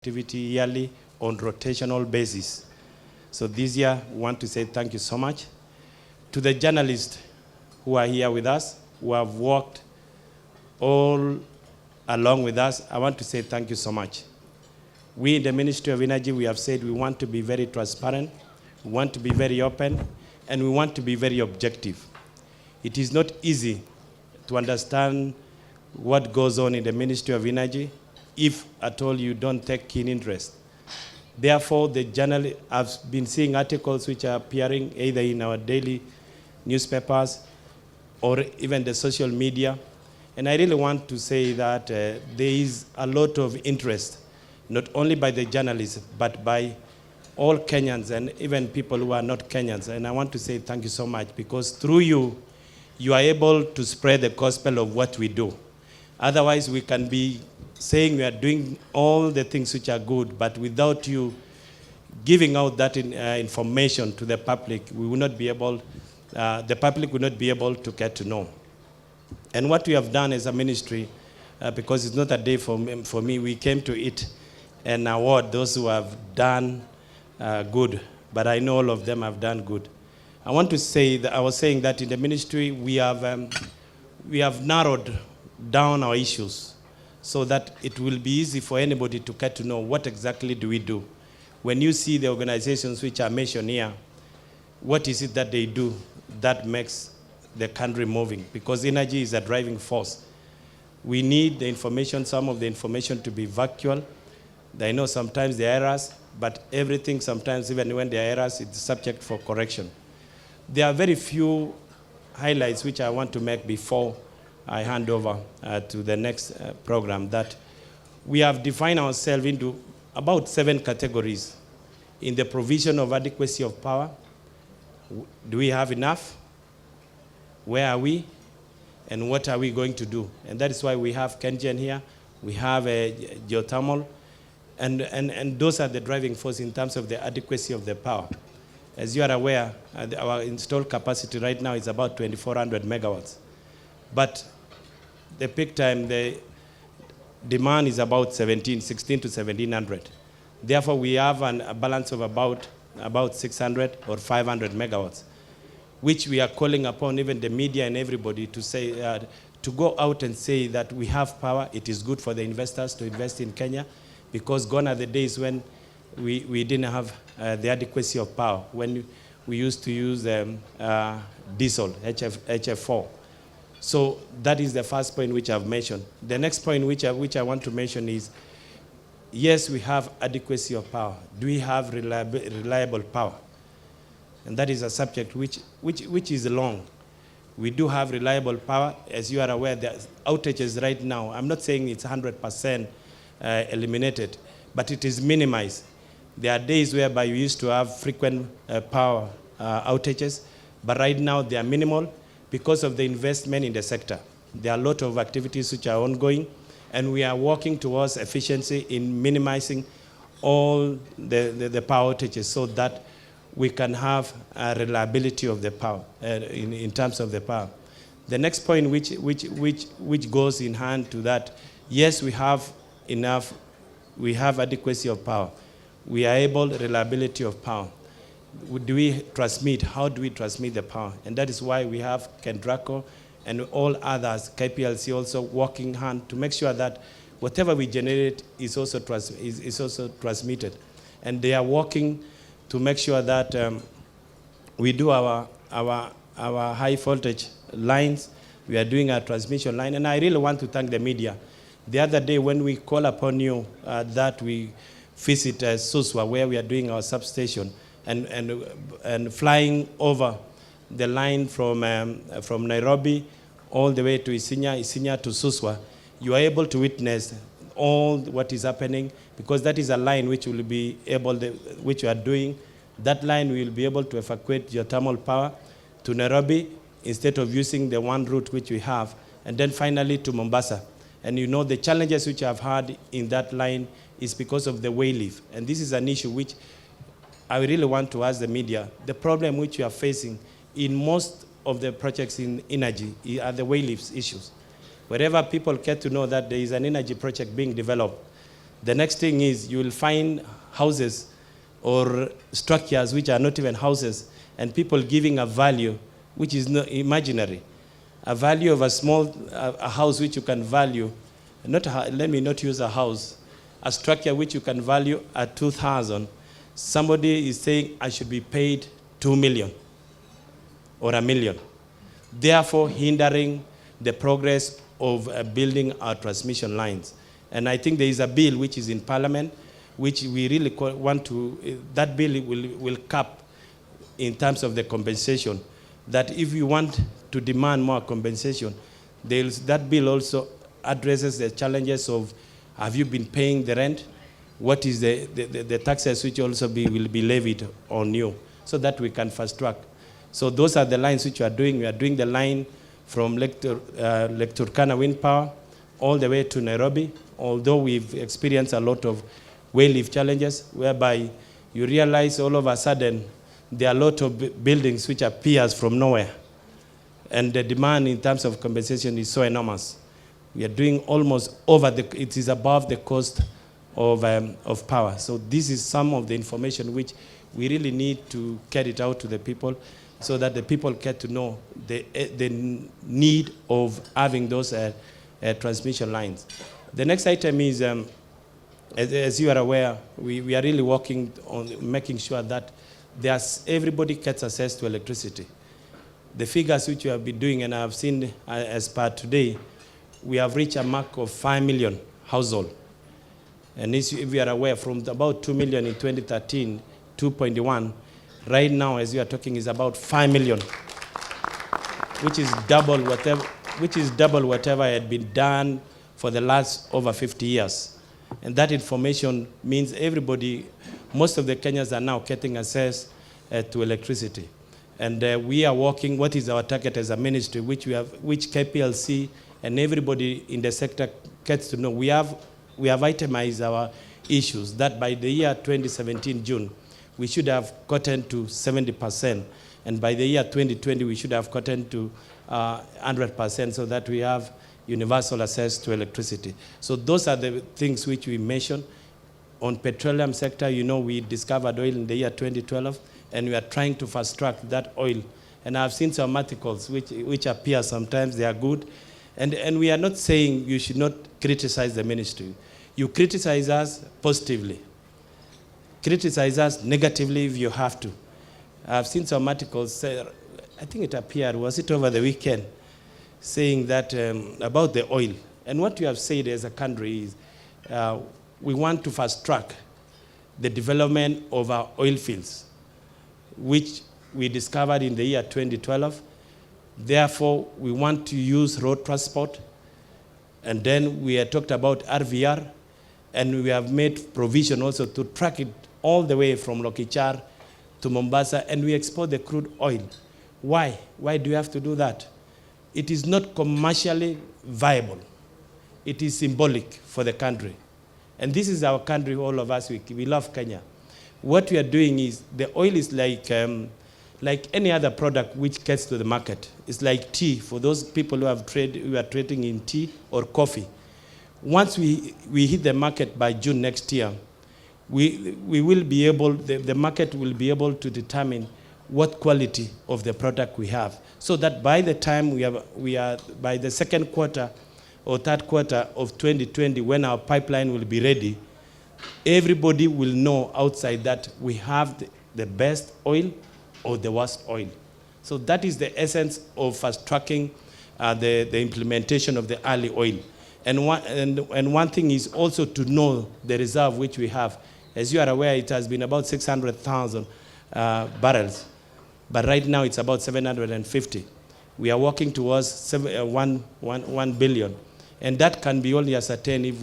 activity yearly on rotational basis. So this year, we want to say thank you so much to the journalists who are here with us, who have worked all along with us. I want to say thank you so much. We in the Ministry of Energy, we have said we want to be very transparent, we want to be very open, and we want to be very objective. It is not easy to understand what goes on in the Ministry of Energy if at all you don't take keen interest. Therefore, the journal, I've been seeing articles which are appearing either in our daily newspapers or even the social media. And I really want to say that there is a lot of interest, not only by the journalists, but by all Kenyans and even people who are not Kenyans. And I want to say thank you so much, because through you, you are able to spread the gospel of what we do. Otherwise, we can be saying we are doing all the things which are good, but without you giving out that information to the public, we will not be able, the public will not be able to get to know. And what we have done as a ministry, because it's not a day for me, we came to it and award those who have done good, but I know all of them have done good. I want to say that I was saying that in the ministry we have narrowed down our issues so that it will be easy for anybody to get to know what exactly do we do. When you see the organizations which are mentioned here, what is it that they do that makes the country moving? Because energy is a driving force. We need the information, some of the information to be factual. I know sometimes there are errors, but everything sometimes, even when there are errors, it's subject for correction. There are very few highlights which I want to make before I hand over to the next program, that we have defined ourselves into about 7 categories in the provision of adequacy of power. Do we have enough? Where are we? And what are we going to do? And that is why we have KenGen here. We have a geothermal. And those are the driving force in terms of the adequacy of the power. As you are aware, our installed capacity right now is about 2,400 megawatts. But the peak time, the demand is about 16 to 1,700. Therefore, we have a balance of about 600 or 500 megawatts, which we are calling upon even the media and everybody to say, to go out and say that we have power. It is good for the investors to invest in Kenya, because gone are the days when we didn't have the adequacy of power, when we used to use diesel, HF4. So that is the first point which I've mentioned. The next point which I want to mention is, yes, we have adequacy of power. Do we have reliable power? And that is a subject which is long. We do have reliable power. As you are aware, there are outages right now. I'm not saying it's 100% eliminated, but it is minimized. There are days whereby you used to have frequent power outages, but right now they are minimal because of the investment in the sector. There are a lot of activities which are ongoing, and we are working towards efficiency in minimizing all the power outages so that we can have a reliability of the power in terms of the power. The next point which goes in hand to that, yes, we have enough, we have adequacy of power. We are able, reliability of power. Do we transmit? How do we transmit the power? And that is why we have KenDraco and all others, KPLC also working hand to make sure that whatever we generate is also transmitted. And they are working to make sure that we do our high voltage lines. We are doing our transmission line. And I really want to thank the media. The other day when we call upon you that we visit Suswa, where we are doing our substation, and flying over the line from Nairobi all the way to Isinya to Suswa, you are able to witness all what is happening, because that is a line which will be able, which you are doing. That line will be able to evacuate geothermal power to Nairobi instead of using the one route which we have, and then finally to Mombasa. And you know the challenges which I've had in that line is because of the wayleave. And this is an issue which I really want to ask the media. The problem which you are facing in most of the projects in energy are the wayleaves issues. Wherever people get to know that there is an energy project being developed, The next thing is you will find houses or structures which are not even houses, and people giving a value which is not imaginary. A value of a small a house which you can value, let me not use a house, a structure which you can value at 2,000. Somebody is saying I should be paid 2 million or $1 million, therefore hindering the progress of building our transmission lines. And I think there is a bill which is in Parliament, which we really want to, that bill will cap in terms of the compensation, that if you want to demand more compensation, that bill also addresses the challenges of, have you been paying the rent? What is the taxes which also will be levied on you, so that we can fast track. So those are the lines which we are doing. We are doing the line from Lake Turkana wind power all the way to Nairobi, although we've experienced a lot of wave challenges, whereby you realize all of a sudden there are a lot of buildings which appears from nowhere. And the demand in terms of compensation is so enormous. We are doing almost it is above the cost of power. So this is some of the information which we really need to get it out to the people, so that the people get to know the need of having those transmission lines. The next item is, as you are aware, we are really working on making sure that everybody gets access to electricity. The figures which we have been doing, and I have seen as per today, we have reached a mark of 5 million households. And if we are aware, from about 2 million in 2013, 2.1, right now, as we are talking, is about 5 million, which is double whatever had been done for the last over 50 years. And that information means everybody, most of the Kenyans are now getting access to electricity. And we are working, what is our target as a ministry, which KPLC and everybody in the sector gets to know. We have itemized our issues that by the year 2017, June, we should have gotten to 70%. And by the year 2020, we should have gotten to 100%, so that we have universal access to electricity. So those are the things which we mentioned. On petroleum sector, we discovered oil in the year 2012, and we are trying to fast track that oil. And I've seen some articles which appear sometimes, they are good. And we are not saying you should not criticize the ministry. You criticize us positively. Criticize us negatively if you have to. I've seen some articles say, I think it appeared, was it over the weekend, saying that about the oil. And what you have said as a country is we want to fast track the development of our oil fields, which we discovered in the year 2012. Therefore, we want to use road transport. And then we had talked about RVR, and we have made provision also to track it all the way from Lokichar to Mombasa, and we export the crude oil. Why? Why do you have to do that? It is not commercially viable. It is symbolic for the country. And this is our country, all of us, we love Kenya. What we are doing is, the oil is like any other product which gets to the market. It's like tea, for those people who are trading in tea or coffee. Once we hit the market by June next year, we will be able, the market will be able to determine what quality of the product we have, so that by the time by the second quarter or third quarter of 2020, when our pipeline will be ready, everybody will know outside that we have the best oil or the worst oil. So that is the essence of fast tracking the implementation of the early oil. And one thing is also to know the reserve which we have. As you are aware, it has been about 600,000 barrels. But right now it's about 750. We are working towards 1 billion. And that can be only ascertained if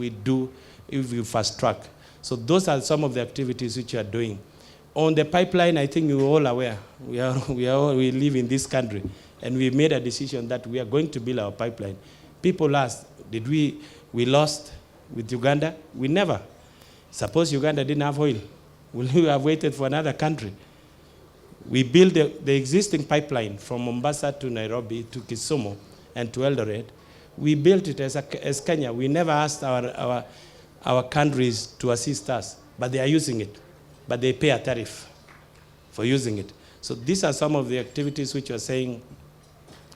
we fast track. So those are some of the activities which we are doing. On the pipeline, I think you're all aware. We live in this country. And we made a decision that we are going to build our pipeline. People ask, did we lost with Uganda? We never. Suppose Uganda didn't have oil. Will we have waited for another country? We built the existing pipeline from Mombasa to Nairobi to Kisumu and to Eldoret. We built it as Kenya. We never asked our our countries to assist us, but they are using it, but they pay a tariff for using it. So these are some of the activities which are saying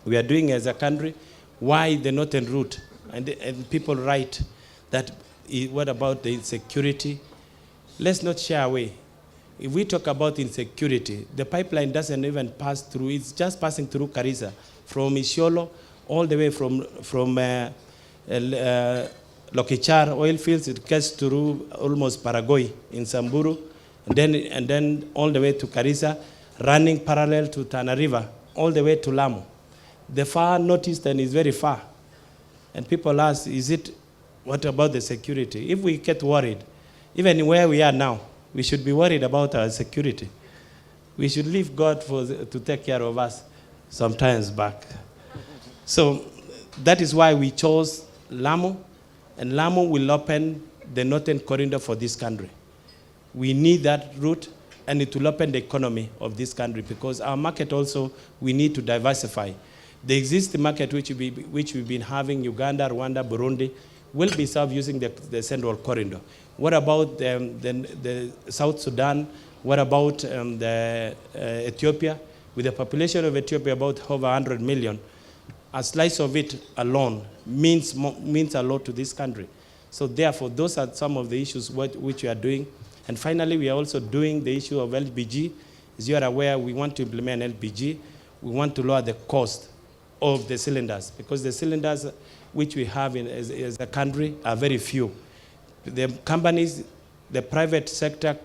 we are doing as a country. Why the northern route? And people write that, what about the insecurity? Let's not shy away. If we talk about insecurity, the pipeline doesn't even pass through. It's just passing through Karisa, from Isiolo, all the way from Lokichar oil fields. It gets through almost Paraguay in Samburu, and then all the way to Karisa, running parallel to Tana River, all the way to Lamu. The far northeastern is very far. And people ask, what about the security? If we get worried, even where we are now, we should be worried about our security. We should leave God to take care of us sometimes back. So that is why we chose Lamu, and Lamu will open the northern corridor for this country. We need that route, and it will open the economy of this country, because our market also, we need to diversify. The existing market which we've been having, Uganda, Rwanda, Burundi, will be served using the central corridor. What about the South Sudan? What about Ethiopia? With the population of Ethiopia about over 100 million, a slice of it alone means a lot to this country. So therefore, those are some of the issues which we are doing. And finally, we are also doing the issue of LPG. As you are aware, we want to implement LPG. We want to lower the cost of the cylinders, because the cylinders which we have as a country are very few. The companies, the private sector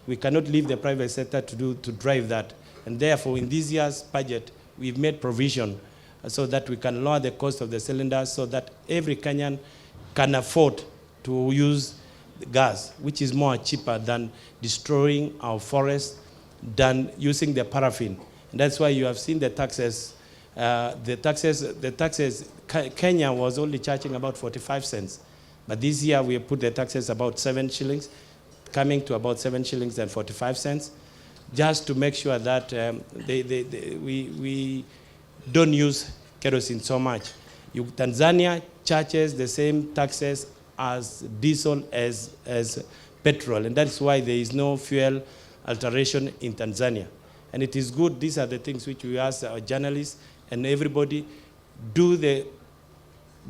we cannot leave the private sector to drive that. And therefore, in this year's budget, we've made provision so that we can lower the cost of the cylinders, so that every Kenyan can afford to use gas, which is more cheaper than destroying our forests, than using the paraffin. And that's why you have seen the taxes. Kenya was only charging about 45 cents. But this year we have put the taxes about 7 shillings, coming to about 7 shillings and 45 cents, just to make sure that we don't use kerosene so much. Tanzania charges the same taxes as diesel as petrol, and that's why there is no fuel alteration in Tanzania. And it is good. These are the things which we ask our journalists and everybody, do the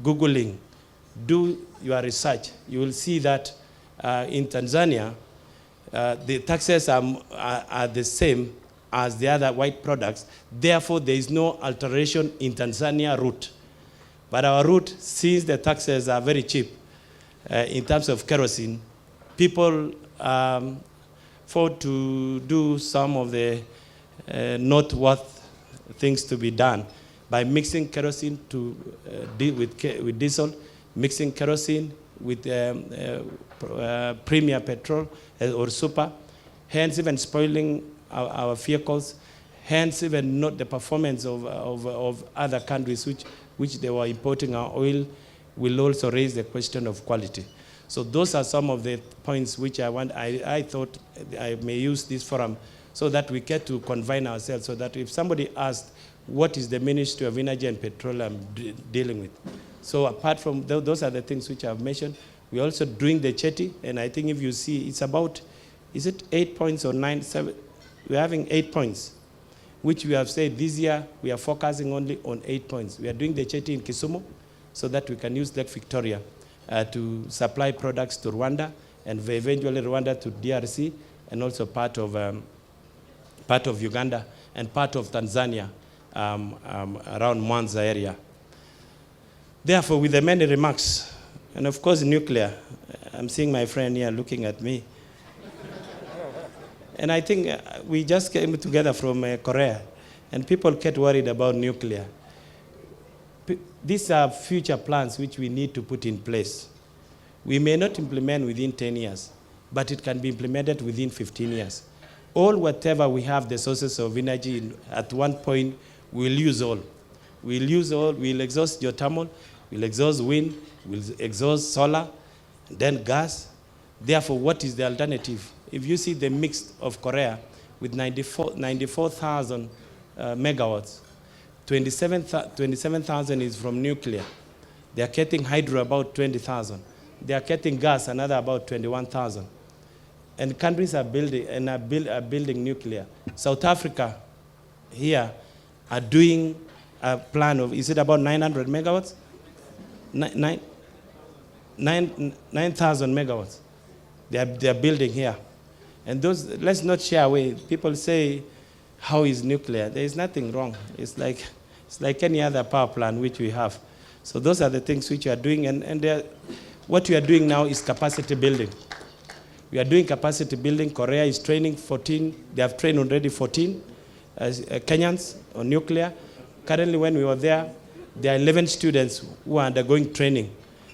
Googling, do your research. You will see that in Tanzania, the taxes are the same as the other white products. Therefore, there is no alteration in Tanzania route. But our route, since the taxes are very cheap in terms of kerosene, people afford to do some of the not worth things to be done by mixing kerosene with diesel, mixing kerosene with premier petrol or super, hence even spoiling our vehicles, hence even not the performance of other countries which they were importing our oil, will also raise the question of quality. So those are some of the points which I thought I may use this forum so that we get to confine ourselves, so that if somebody asked, what is the Ministry of Energy and Petroleum dealing with? So apart from those are the things which I've mentioned, we're also doing the Cheti, and I think if you see, it's about, is it 8 points or 9, 7? We're having 8 points, which we have said this year we are focusing only on 8 points. We are doing the Cheti in Kisumu so that we can use Lake Victoria to supply products to Rwanda, and eventually Rwanda to DRC, and also part of Uganda and part of Tanzania around Mwanza area. Therefore, with the many remarks, and of course nuclear, I'm seeing my friend here looking at me. And I think we just came together from Korea, and people get worried about nuclear. These are future plans which we need to put in place. We may not implement within 10 years, but it can be implemented within 15 years. All whatever we have, the sources of energy, at one point, we'll use all. We'll exhaust geothermal, we'll exhaust wind, we'll exhaust solar, then gas. Therefore, what is the alternative? If you see the mix of Korea with 94,000 megawatts, 27,000 is from nuclear. They are getting hydro about 20,000. They are getting gas, another about 21,000. And countries are building and are building nuclear. South Africa here are doing a plan of, is it about 900 megawatts? 9,000 megawatts. They are building here. And those, let's not shy away. People say, how is nuclear? There is nothing wrong. It's like any other power plant which we have. So those are the things which we are doing. And what we are doing now is capacity building. We are doing capacity building. Korea is training 14. They have trained already 14 Kenyans on nuclear. Currently, when we were there are 11 students who are undergoing training.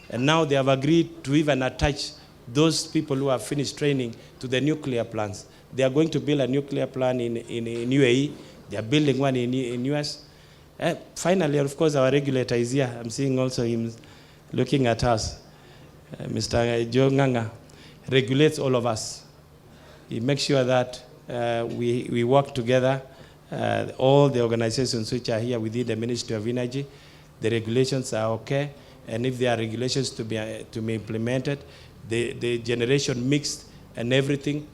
And now they have agreed to even attach those people who have finished training to the nuclear plants. They are going to build a nuclear plant in UAE. They are building one in US. Finally, of course, our regulator is here. I'm seeing also him looking at us. Mr. Joe Nganga regulates all of us. He makes sure that we work together. All the organizations which are here within the Ministry of Energy, the regulations are okay. And if there are regulations to be implemented, the generation mixed and everything,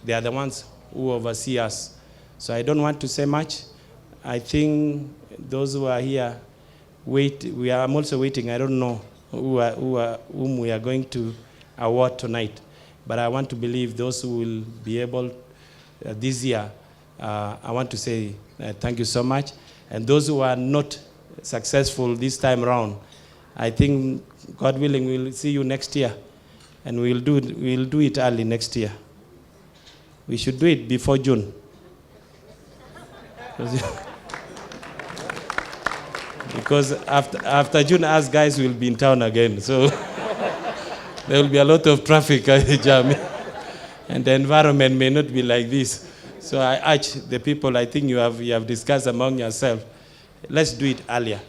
they are the ones who oversee us. So I don't want to say much. I think those who are here, I'm also waiting. I don't know whom we are going to award tonight. But I want to believe those who will be able this year, I want to say thank you so much. And those who are not successful this time around, I think, God willing, we'll see you next year. And we'll do it early next year. We should do it before June. Because after June, us guys will be in town again. So there will be a lot of traffic jamming. And the environment may not be like this. So I urge the people, I think you have discussed among yourselves, let's do it earlier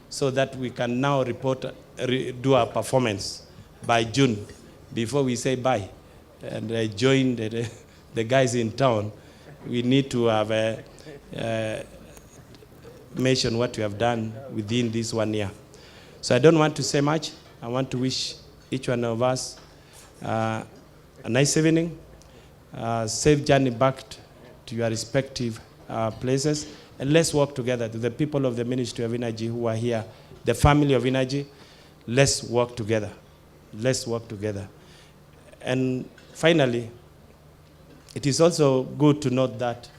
so that we can now do our performance by June before we say bye. And join the guys in town. We need to have mention what we have done within this 1 year. So I don't want to say much. I want to wish each one of us a nice evening, safe journey back to your respective places, and let's work together. To the people of the Ministry of Energy who are here, the family of Energy, let's work together. Let's work together. And finally, it is also good to note that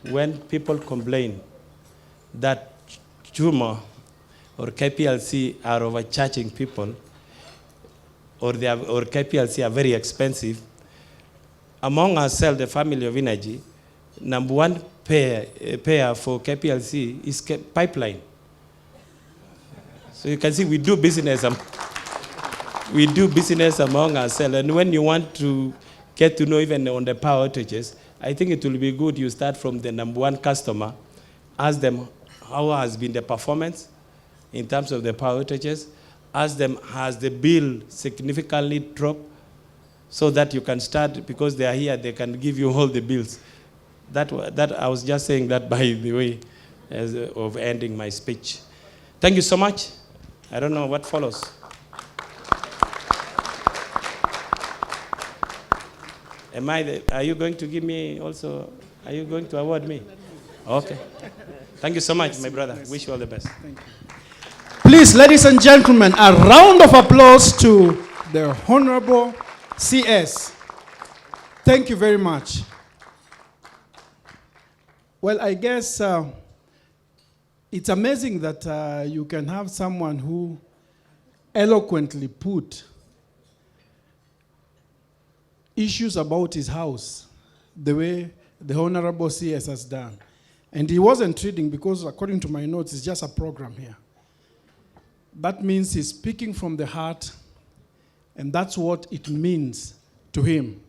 when people complain that Chuma or KPLC are overcharging people, or KPLC are very expensive, among ourselves, the family of Energy, number one payer for KPLC is pipeline. So you can see we do business among ourselves. And when you want to get to know even on the power outages, I think it will be good you start from the number one customer, ask them how has been the performance in terms of the power outages, ask them has the bill significantly dropped, so that you can start, because they are here, they can give you all the bills. That I was just saying that by the way of ending my speech. Thank you so much. I don't know what follows. Are you going to give me also, are you going to award me? Okay. Thank you so much, my brother. Wish you all the best. Thank you. Please, ladies and gentlemen, a round of applause to the Honorable CS. Thank you very much. Well, I guess it's amazing that you can have someone who eloquently put issues about his house the way the Honorable CS has done. And he wasn't reading because, according to my notes, it's just a program here. That means he's speaking from the heart, and that's what it means to him.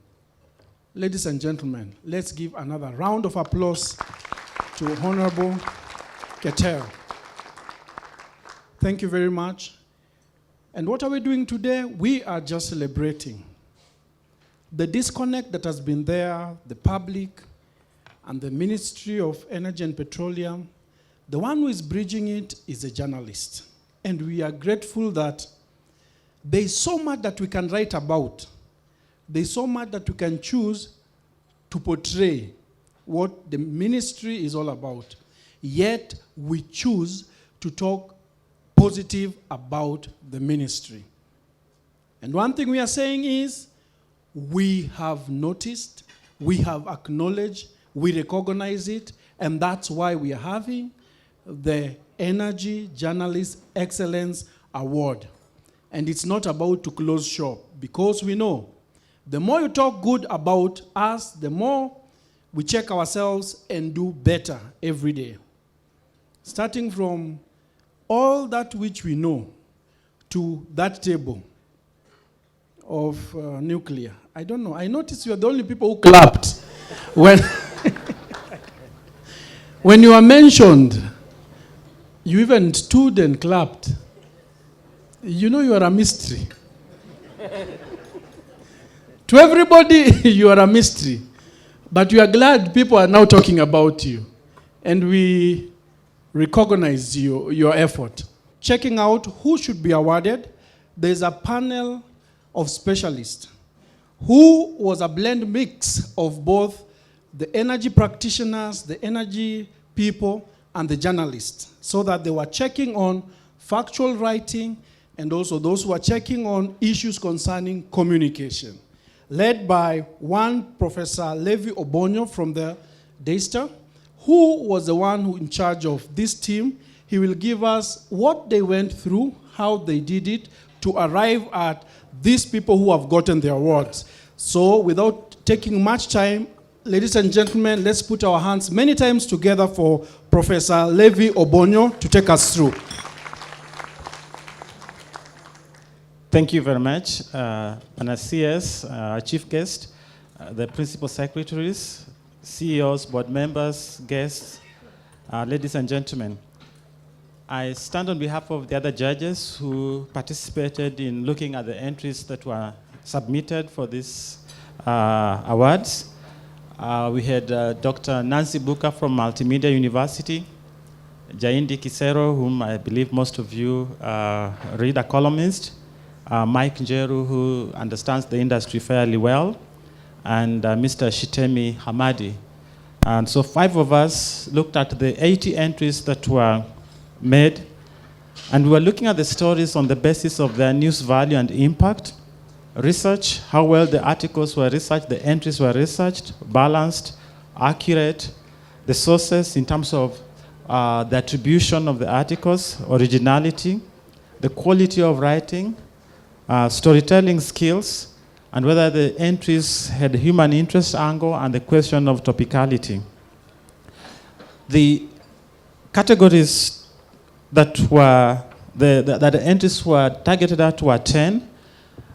Ladies and gentlemen, let's give another round of applause to Honorable Keter. Thank you very much. And what are we doing today? We are just celebrating the disconnect that has been there, the public and the Ministry of Energy and Petroleum. The one who is bridging it is a journalist. And we are grateful that There is so much that we can write about. There is so much that we can choose to portray what the ministry is all about. Yet we choose to talk positive about the ministry. And one thing we are saying is, we have noticed, we have acknowledged, we recognize it, and that's why we are having the Energy Journalist Excellence Award. And it's not about to close shop, because we know the more you talk good about us, the more we check ourselves and do better every day. Starting from all that which we know to that table of nuclear. I don't know. I noticed you are the only people who clapped when, when you are mentioned. You even stood and clapped. You know you are a mystery. To everybody, you are a mystery. But we are glad people are now talking about you. And we recognize your effort. Checking out who should be awarded, there's a panel of specialists who was a blend mix of both the energy practitioners, the energy people, and the journalists, so that they were checking on factual writing and also those who are checking on issues concerning communication. Led by one Professor Levi Obonyo from the Daystar, who was the one who in charge of this team. He will give us what they went through, how they did it, to arrive at these people who have gotten the awards. So without taking much time, ladies and gentlemen, let's put our hands many times together for Professor Levi Obonyo to take us through. Thank you very much. And as CS, our chief guest, the principal secretaries, CEOs, board members, guests, ladies and gentlemen. I stand on behalf of the other judges who participated in looking at the entries that were submitted for these awards. We had Dr. Nancy Buka from Multimedia University, Jaindi Kisero, whom I believe most of you read, a columnist, Mike Njeru, who understands the industry fairly well, and Mr. Shitemi Hamadi. And so 5 of us looked at the 80 entries that were made, and we were looking at the stories on the basis of their news value and impact, research, how well the articles were researched, the entries were researched, balanced, accurate, the sources in terms of the attribution of the articles, originality, the quality of writing, storytelling skills, and whether the entries had human interest angle and the question of topicality. The categories that were that the entries were targeted at were 10.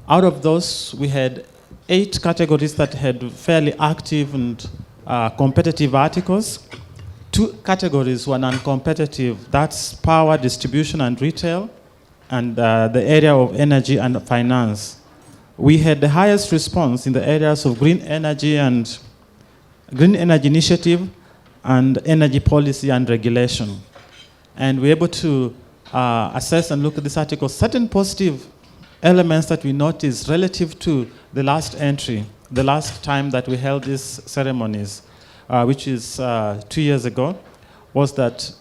Out of those, we had 8 categories that had fairly active and competitive articles. 2 categories were non-competitive. That's power, distribution, and retail, and the area of energy and finance. We had the highest response in the areas of green energy and green energy initiative and energy policy and regulation. And we're able to assess and look at this article. Certain positive elements that we noticed relative to the last entry, the last time that we held these ceremonies, which is 2 years ago, was that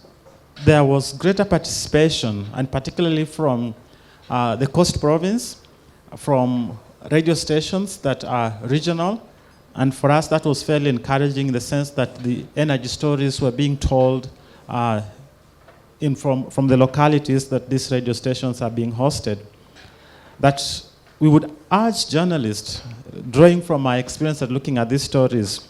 there was greater participation, and particularly from the Coast Province, from radio stations that are regional. And for us, that was fairly encouraging in the sense that the energy stories were being told from the localities that these radio stations are being hosted. That we would urge journalists, drawing from my experience at looking at these stories,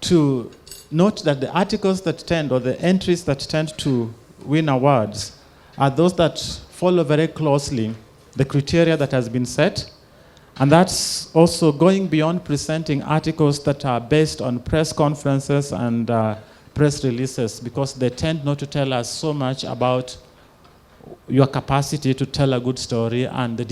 to note that the articles that tend, or the entries that tend to win awards, are those that follow very closely the criteria that has been set. And that's also going beyond presenting articles that are based on press conferences and press releases, because they tend not to tell us so much about your capacity to tell a good story and the